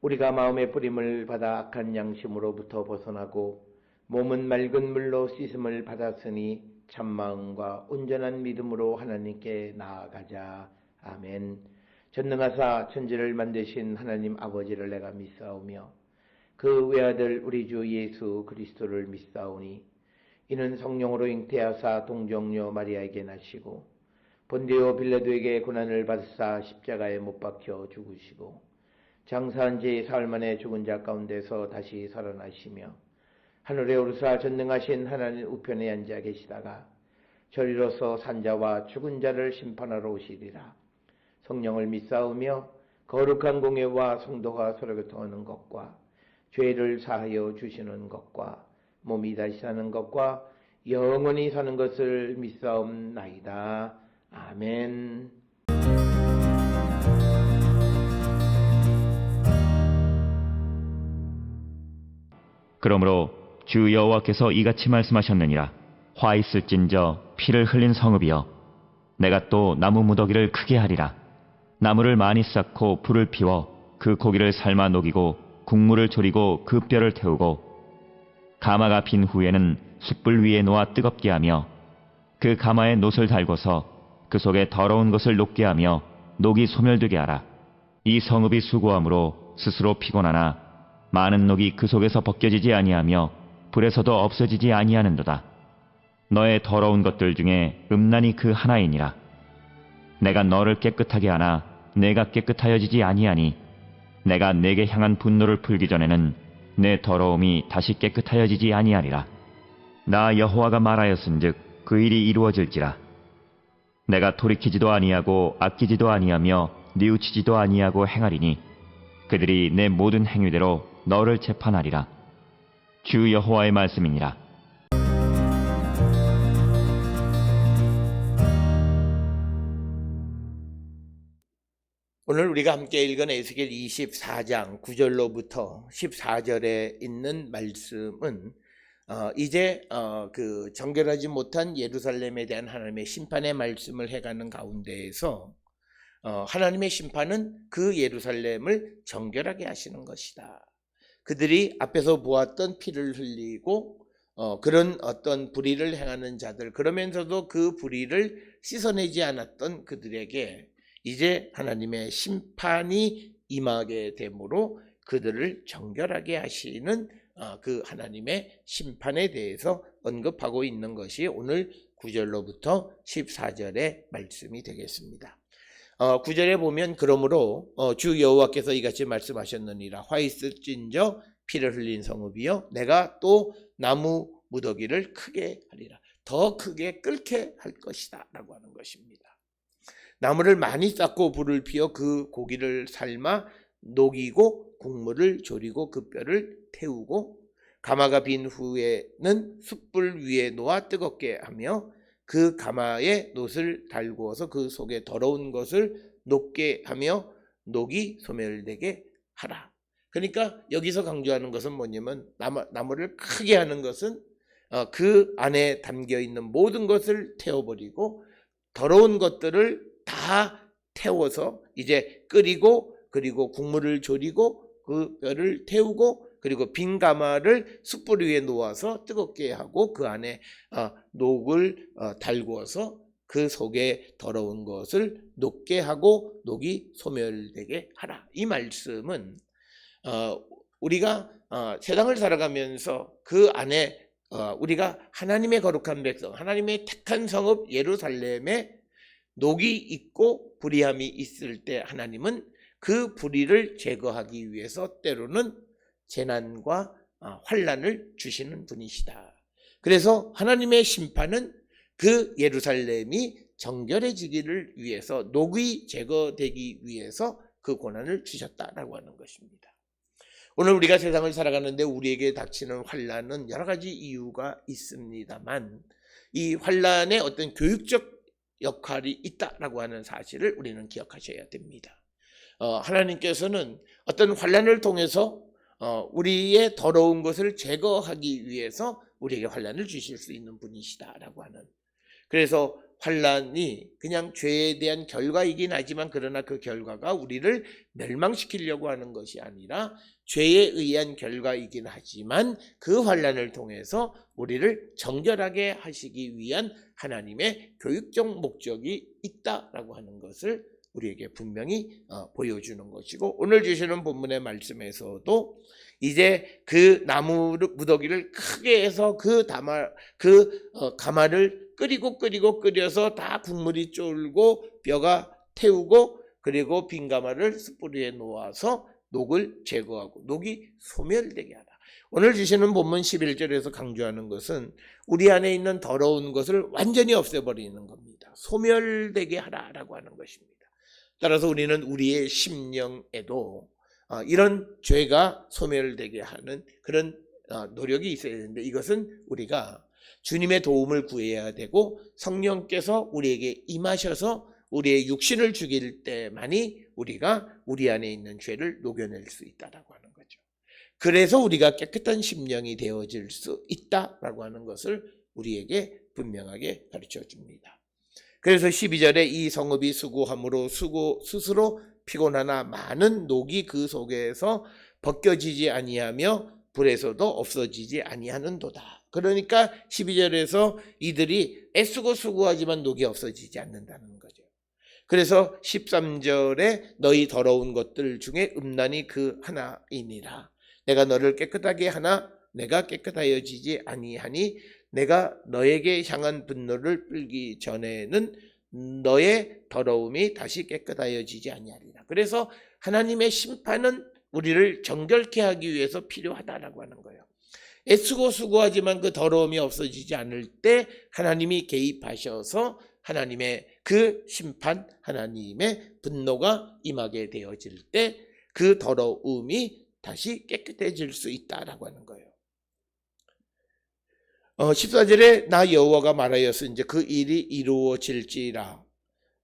우리가 마음의 뿌림을 받아 악한 양심으로부터 벗어나고 몸은 맑은 물로 씻음을 받았으니 참마음과 온전한 믿음으로 하나님께 나아가자. 아멘. 전능하사 천지를 만드신 하나님 아버지를 내가 믿사오며 그 외아들 우리 주 예수 그리스도를 믿사오니 이는 성령으로 잉태하사 동정녀 마리아에게 나시고 본디오 빌라도에게 고난을 받으사 십자가에 못 박혀 죽으시고 장사한 지 사흘 만에 죽은 자 가운데서 다시 살아나시며 하늘에 오르사 전능하신 하나님 우편에 앉아 계시다가 저리로서 산자와 죽은 자를 심판하러 오시리라. 성령을 믿사오며 거룩한 공예와 성도가 서로 교통하는 것과 죄를 사하여 주시는 것과 몸이 다시 사는 것과 영원히 사는 것을 믿사옵나이다. 아멘. 그러므로 주 여호와께서 이같이 말씀하셨느니라. 화 있을진저 피를 흘린 성읍이여, 내가 또 나무 무더기를 크게 하리라. 나무를 많이 쌓고 불을 피워 그 고기를 삶아 녹이고 국물을 졸이고 그 뼈를 태우고 가마가 빈 후에는 숯불 위에 놓아 뜨겁게 하며 그 가마에 놋을 달고서 그 속에 더러운 것을 녹게 하며 녹이 소멸되게 하라. 이 성읍이 수고함으로 스스로 피곤하나 많은 녹이 그 속에서 벗겨지지 아니하며 불에서도 없어지지 아니하는도다. 너의 더러운 것들 중에 음란이 그 하나이니라. 내가 너를 깨끗하게 하나 내가 깨끗하여지지 아니하니 내가 내게 향한 분노를 풀기 전에는 내 더러움이 다시 깨끗하여지지 아니하리라. 나 여호와가 말하였은즉 그 일이 이루어질지라. 내가 돌이키지도 아니하고 아끼지도 아니하며 뉘우치지도 아니하고 행하리니 그들이 내 모든 행위대로 너를 재판하리라. 주 여호와의 말씀이니라. 오늘 우리가 함께 읽은 에스겔 24장 9절로부터 14절에 있는 말씀은 이제 그 정결하지 못한 예루살렘에 대한 하나님의 심판의 말씀을 해가는 가운데에서 하나님의 심판은 그 예루살렘을 정결하게 하시는 것이다. 그들이 앞에서 보았던 피를 흘리고 그런 어떤 불의를 행하는 자들, 그러면서도 그 불의를 씻어내지 않았던 그들에게 이제 하나님의 심판이 임하게 되므로 그들을 정결하게 하시는 그 하나님의 심판에 대해서 언급하고 있는 것이 오늘 9절로부터 14절의 말씀이 되겠습니다. 9절에 보면 그러므로 주 여호와께서 이같이 말씀하셨느니라. 화 있을진저 피를 흘린 성읍이여 내가 또 나무 무더기를 크게 하리라. 더 크게 끓게 할 것이다 라고 하는 것입니다. 나무를 많이 쌓고 불을 피워 그 고기를 삶아 녹이고 국물을 졸이고 그 뼈를 태우고 가마가 빈 후에는 숯불 위에 놓아 뜨겁게 하며 그 가마에 놋을 달구어서 그 속에 더러운 것을 녹게 하며 녹이 소멸되게 하라. 그러니까 여기서 강조하는 것은 뭐냐면 나무를 크게 하는 것은 그 안에 담겨있는 모든 것을 태워버리고 더러운 것들을 다 태워서 이제 끓이고 그리고 국물을 졸이고 그 뼈를 태우고 그리고 빈 가마를 숯불 위에 놓아서 뜨겁게 하고 그 안에 녹을 달구어서 그 속에 더러운 것을 녹게 하고 녹이 소멸되게 하라. 이 말씀은 우리가 세상을 살아가면서 그 안에 우리가 하나님의 거룩한 백성, 하나님의 택한 성읍 예루살렘에 녹이 있고 불의함이 있을 때 하나님은 그 불의를 제거하기 위해서 때로는 재난과 환난을 주시는 분이시다. 그래서 하나님의 심판은 그 예루살렘이 정결해지기를 위해서 녹이 제거되기 위해서 그 고난을 주셨다라고 하는 것입니다. 오늘 우리가 세상을 살아가는데 우리에게 닥치는 환난은 여러 가지 이유가 있습니다만 이 환난의 어떤 교육적 역할이 있다라고 하는 사실을 우리는 기억하셔야 됩니다. 하나님께서는 어떤 환난을 통해서 우리의 더러운 것을 제거하기 위해서 우리에게 환난을 주실 수 있는 분이시다라고 하는. 그래서 환난이 그냥 죄에 대한 결과이긴 하지만 그러나 그 결과가 우리를 멸망시키려고 하는 것이 아니라 죄에 의한 결과이긴 하지만 그 환난을 통해서 우리를 정결하게 하시기 위한 하나님의 교육적 목적이 있다라고 하는 것을 우리에게 분명히 보여주는 것이고 오늘 주시는 본문의 말씀에서도 이제 그 나무 무더기를 크게 해서 그 가마를 끓여서 다 국물이 쫄고 뼈가 태우고 그리고 빈 가마를 숯불 위에 놓아서 녹을 제거하고 녹이 소멸되게 하라. 오늘 주시는 본문 11절에서 강조하는 것은 우리 안에 있는 더러운 것을 완전히 없애버리는 겁니다. 소멸되게 하라라고 하는 것입니다. 따라서 우리는 우리의 심령에도 이런 죄가 소멸되게 하는 그런 노력이 있어야 되는데 이것은 우리가 주님의 도움을 구해야 되고 성령께서 우리에게 임하셔서 우리의 육신을 죽일 때만이 우리가 우리 안에 있는 죄를 녹여낼 수 있다라고 하는 거죠. 그래서 우리가 깨끗한 심령이 되어질 수 있다라고 하는 것을 우리에게 분명하게 가르쳐 줍니다. 그래서 12절에 이 성읍이 수고함으로 스스로 피곤하나 많은 녹이 그 속에서 벗겨지지 아니하며 불에서도 없어지지 아니하는도다. 그러니까 12절에서 이들이 애쓰고 수고하지만 녹이 없어지지 않는다는 거죠. 그래서 13절에 너희 더러운 것들 중에 음란이 그 하나이니라. 내가 너를 깨끗하게 하나 내가 깨끗하여지지 아니하니 내가 너에게 향한 분노를 풀기 전에는 너의 더러움이 다시 깨끗하여지지 아니하리라. 그래서 하나님의 심판은 우리를 정결케 하기 위해서 필요하다라고 하는 거예요. 애쓰고 수고하지만 그 더러움이 없어지지 않을 때 하나님이 개입하셔서 하나님의 그 심판, 하나님의 분노가 임하게 되어질 때 그 더러움이 다시 깨끗해질 수 있다라고 하는 거예요. 14절에 나 여호와가 말하였으니 이제 그 일이 이루어질지라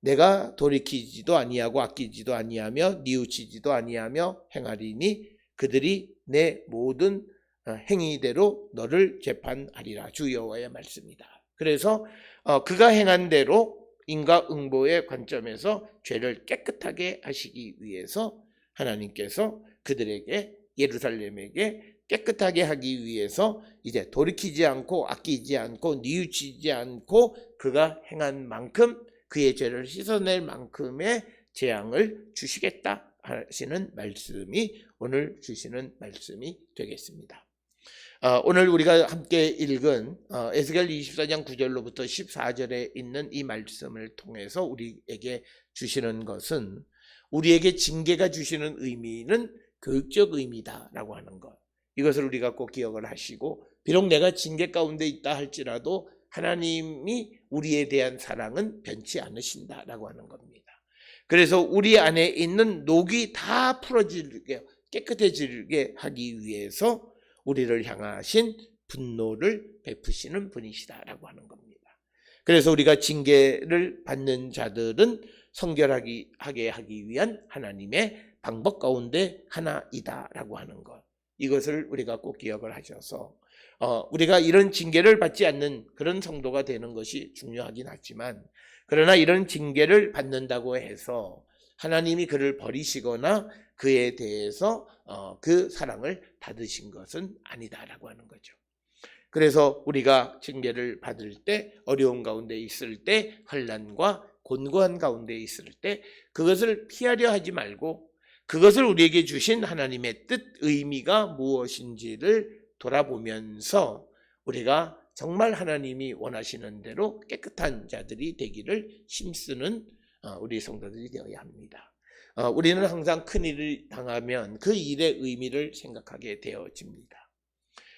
내가 돌이키지도 아니하고 아끼지도 아니하며 뉘우치지도 아니하며 행하리니 그들이 내 모든 행위대로 너를 재판하리라. 주 여호와의 말씀이다. 그래서 그가 행한 대로 인과응보의 관점에서 죄를 깨끗하게 하시기 위해서 하나님께서 그들에게 예루살렘에게 깨끗하게 하기 위해서 이제 돌이키지 않고 아끼지 않고 뉘우치지 않고 그가 행한 만큼 그의 죄를 씻어낼 만큼의 재앙을 주시겠다 하시는 말씀이 오늘 주시는 말씀이 되겠습니다. 오늘 우리가 함께 읽은 에스겔 24장 9절로부터 14절에 있는 이 말씀을 통해서 우리에게 주시는 것은 우리에게 징계가 주시는 의미는 교육적 의미다라고 하는 것. 이것을 우리가 꼭 기억을 하시고 비록 내가 징계 가운데 있다 할지라도 하나님이 우리에 대한 사랑은 변치 않으신다라고 하는 겁니다. 그래서 우리 안에 있는 녹이 다 풀어지게 깨끗해지게 하기 위해서 우리를 향하신 분노를 베푸시는 분이시다라고 하는 겁니다. 그래서 우리가 징계를 받는 자들은 성결하게 하기 위한 하나님의 방법 가운데 하나이다라고 하는 것. 이것을 우리가 꼭 기억을 하셔서 우리가 이런 징계를 받지 않는 그런 성도가 되는 것이 중요하긴 하지만 그러나 이런 징계를 받는다고 해서 하나님이 그를 버리시거나 그에 대해서 그 사랑을 닫으신 것은 아니다라고 하는 거죠. 그래서 우리가 징계를 받을 때 어려운 가운데 있을 때 환난과 곤고한 가운데 있을 때 그것을 피하려 하지 말고 그것을 우리에게 주신 하나님의 뜻, 의미가 무엇인지를 돌아보면서 우리가 정말 하나님이 원하시는 대로 깨끗한 자들이 되기를 힘쓰는 우리 성도들이 되어야 합니다. 우리는 항상 큰일을 당하면 그 일의 의미를 생각하게 되어집니다.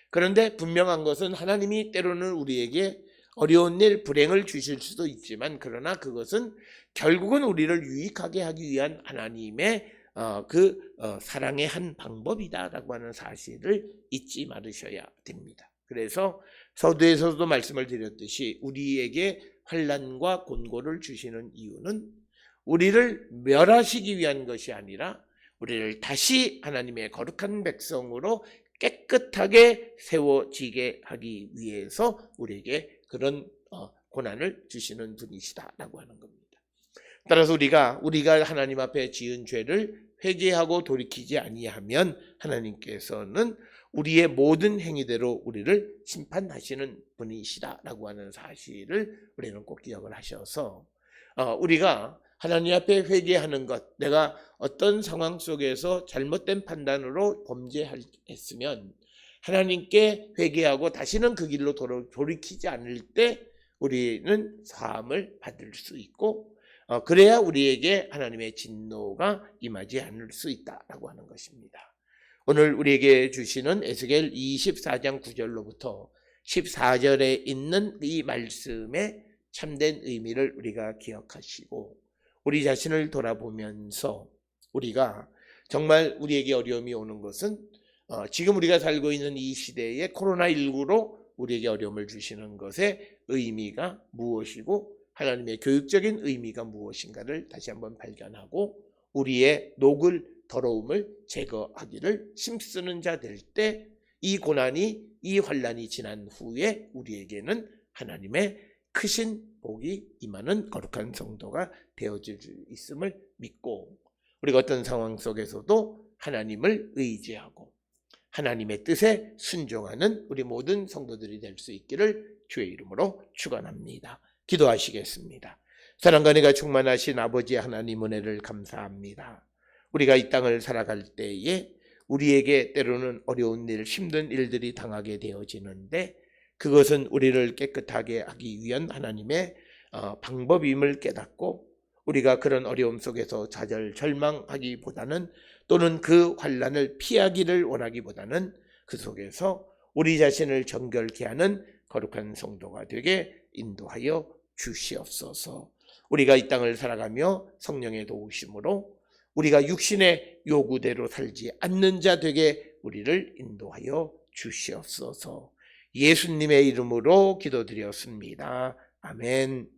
그런데 분명한 것은 하나님이 때로는 우리에게 어려운 일, 불행을 주실 수도 있지만 그러나 그것은 결국은 우리를 유익하게 하기 위한 하나님의 사랑의 한 방법이다라고 하는 사실을 잊지 말으셔야 됩니다. 그래서 서두에서도 말씀을 드렸듯이 우리에게 환난과 곤고를 주시는 이유는 우리를 멸하시기 위한 것이 아니라 우리를 다시 하나님의 거룩한 백성으로 깨끗하게 세워지게 하기 위해서 우리에게 그런 고난을 주시는 분이시다라고 하는 겁니다. 따라서 우리가 하나님 앞에 지은 죄를 회개하고 돌이키지 아니하면 하나님께서는 우리의 모든 행위대로 우리를 심판하시는 분이시다라고 하는 사실을 우리는 꼭 기억을 하셔서 우리가 하나님 앞에 회개하는 것, 내가 어떤 상황 속에서 잘못된 판단으로 범죄했으면 하나님께 회개하고 다시는 그 길로 돌이키지 않을 때 우리는 사함을 받을 수 있고 그래야 우리에게 하나님의 진노가 임하지 않을 수 있다라고 하는 것입니다. 오늘 우리에게 주시는 에스겔 24장 9절로부터 14절에 있는 이 말씀의 참된 의미를 우리가 기억하시고 우리 자신을 돌아보면서 우리가 정말 우리에게 어려움이 오는 것은 지금 우리가 살고 있는 이 시대에 코로나19로 우리에게 어려움을 주시는 것의 의미가 무엇이고 하나님의 교육적인 의미가 무엇인가를 다시 한번 발견하고 우리의 녹을 더러움을 제거하기를 힘쓰는 자 될 때 이 고난이 이 환난이 지난 후에 우리에게는 하나님의 크신 복이 임하는 거룩한 성도가 되어질 수 있음을 믿고 우리가 어떤 상황 속에서도 하나님을 의지하고 하나님의 뜻에 순종하는 우리 모든 성도들이 될 수 있기를 주의 이름으로 축원합니다. 기도하시겠습니다. 사랑과 은혜가 충만하신 아버지 하나님 은혜를 감사합니다. 우리가 이 땅을 살아갈 때에 우리에게 때로는 어려운 일, 힘든 일들이 당하게 되어지는데 그것은 우리를 깨끗하게 하기 위한 하나님의 방법임을 깨닫고 우리가 그런 어려움 속에서 좌절 절망하기보다는, 또는 그 환난을 피하기를 원하기보다는 그 속에서 우리 자신을 정결케 하는 거룩한 성도가 되게 인도하여 주시옵소서. 우리가 이 땅을 살아가며 성령의 도우심으로 우리가 육신의 요구대로 살지 않는 자 되게 우리를 인도하여 주시옵소서. 예수님의 이름으로 기도드렸습니다. 아멘.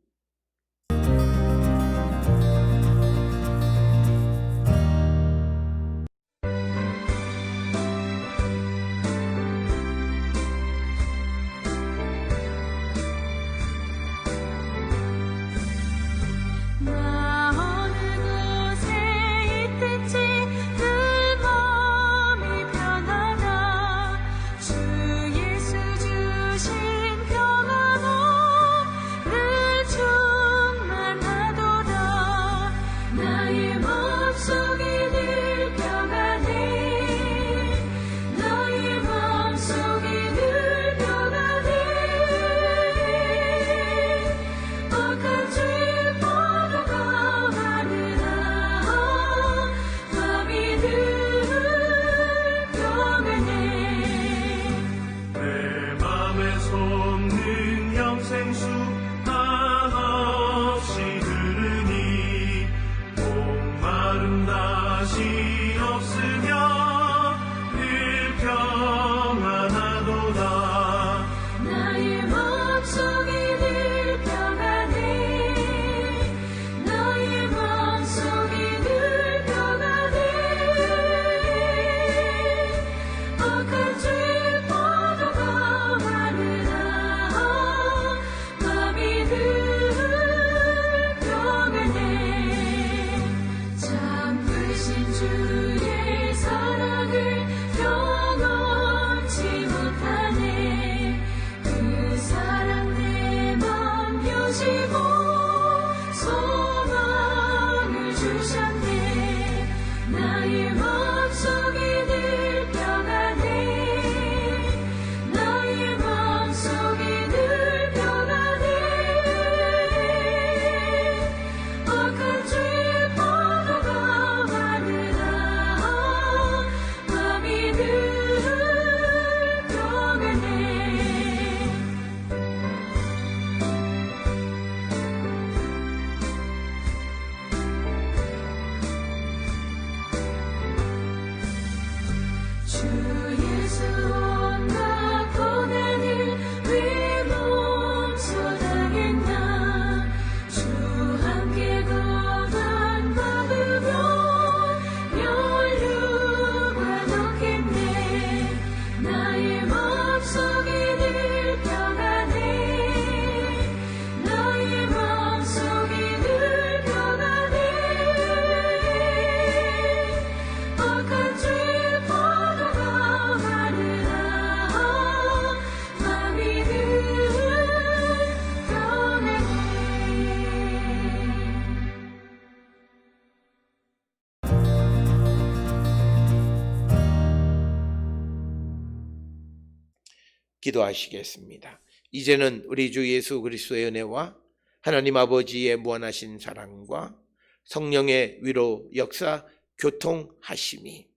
기도하시겠습니다. 이제는 우리 주 예수 그리스도의 은혜와 하나님 아버지의 무한하신 사랑과 성령의 위로 역사 교통하심이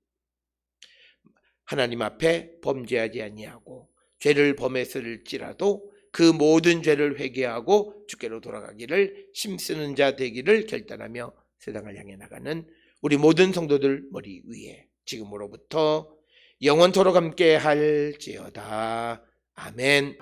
하나님 앞에 범죄하지 아니하고 죄를 범했을지라도 그 모든 죄를 회개하고 주께로 돌아가기를 힘쓰는 자 되기를 결단하며 세상을 향해 나가는 우리 모든 성도들 머리 위에 지금으로부터 영원토록 함께 할지어다. 아멘.